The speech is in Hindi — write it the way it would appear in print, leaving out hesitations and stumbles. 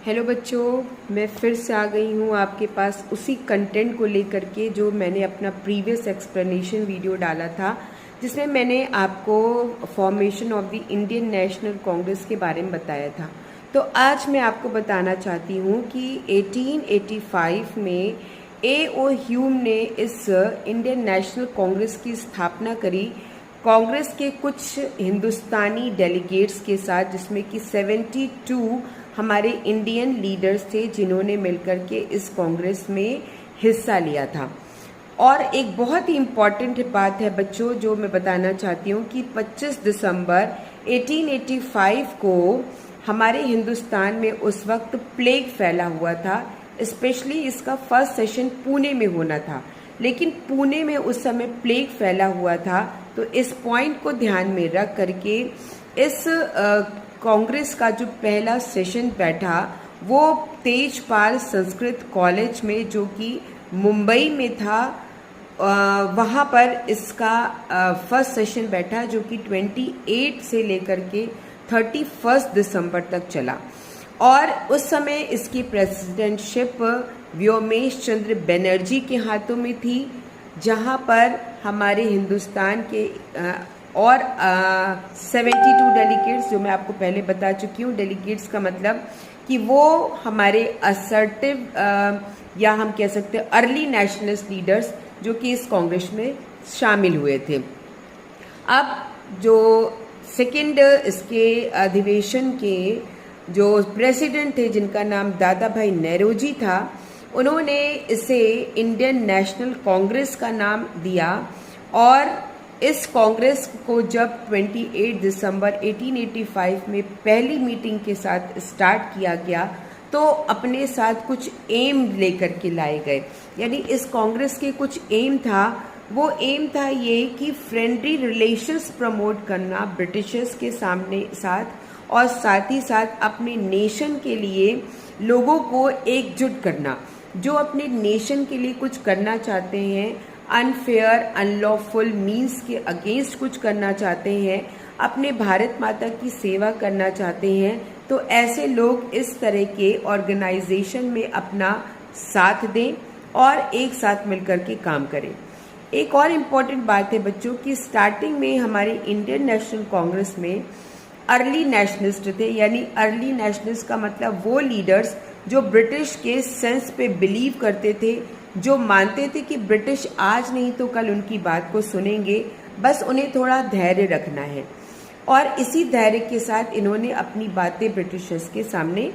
हेलो बच्चों, मैं फिर से आ गई हूँ आपके पास उसी कंटेंट को लेकर के जो मैंने अपना प्रीवियस एक्सप्लेनेशन वीडियो डाला था, जिसमें मैंने आपको formation of the Indian national Congress के बारे में बताया था। तो आज मैं आपको बताना चाहती हूँ कि 1885 में A.O. ह्यूम ने इस इंडियन नेशनल कांग्रेस की स्थापना करी कांग्रेस के कुछ हिंदुस्तानी डेलीगेट्स के साथ, जिसमें कि 72 हमारे इंडियन लीडर्स थे जिन्होंने मिलकर के इस कांग्रेस में हिस्सा लिया था। और एक बहुत ही इम्पॉर्टेंट बात है बच्चों जो मैं बताना चाहती हूँ कि 25 दिसंबर 1885 को हमारे हिंदुस्तान में उस वक्त प्लेग फैला हुआ था। स्पेशली इसका फर्स्ट सेशन पुणे में होना था, लेकिन पुणे में उस समय प्लेग फैला हुआ था। तो इस पॉइंट को ध्यान में रख करके इस कांग्रेस का जो पहला सेशन बैठा वो तेजपाल संस्कृत कॉलेज में, जो कि मुंबई में था, वहाँ पर इसका फर्स्ट सेशन बैठा, जो कि 28 से लेकर के 31 दिसंबर तक चला। और उस समय इसकी प्रेसिडेंटशिप व्योमेश चंद्र बनर्जी के हाथों में थी, जहाँ पर हमारे हिंदुस्तान के और 72 डेलीगेट्स, जो मैं आपको पहले बता चुकी हूँ। डेलीगेट्स का मतलब कि वो हमारे असर्टिव या हम कह सकते हैं अर्ली नेशनलिस्ट लीडर्स जो कि इस कांग्रेस में शामिल हुए थे। अब जो सेकेंड इसके अधिवेशन के जो प्रेसिडेंट थे, जिनका नाम दादा भाई नेरोजी था, उन्होंने इसे इंडियन नेशनल कांग्रेस का नाम दिया। और इस कांग्रेस को जब 28 दिसंबर 1885 में पहली मीटिंग के साथ स्टार्ट किया गया, तो अपने साथ कुछ एम लेकर के लाए गए। यानी इस कांग्रेस के कुछ एम था। वो एम था ये कि फ्रेंडली रिलेशंस प्रमोट करना ब्रिटिशर्स के साथ, और साथ ही साथ अपने नेशन के लिए लोगों को एकजुट करना, जो अपने नेशन के लिए कुछ करना चाहते हैं, अनफेयर अनलॉफुल मीन्स के अगेंस्ट कुछ करना चाहते हैं, अपने भारत माता की सेवा करना चाहते हैं, तो ऐसे लोग इस तरह के ऑर्गेनाइजेशन में अपना साथ दें और एक साथ मिलकर के काम करें। एक और इम्पॉर्टेंट बात है बच्चों कि स्टार्टिंग में हमारे इंडियन नेशनल कांग्रेस में अर्ली नेशनलिस्ट थे। यानी अर्ली नेशनलिस्ट का मतलब वो लीडर्स जो ब्रिटिश के सेंस पे बिलीव करते थे, जो मानते थे कि ब्रिटिश आज नहीं तो कल उनकी बात को सुनेंगे, बस उन्हें थोड़ा धैर्य रखना है। और इसी धैर्य के साथ इन्होंने अपनी बातें ब्रिटिशर्स के सामने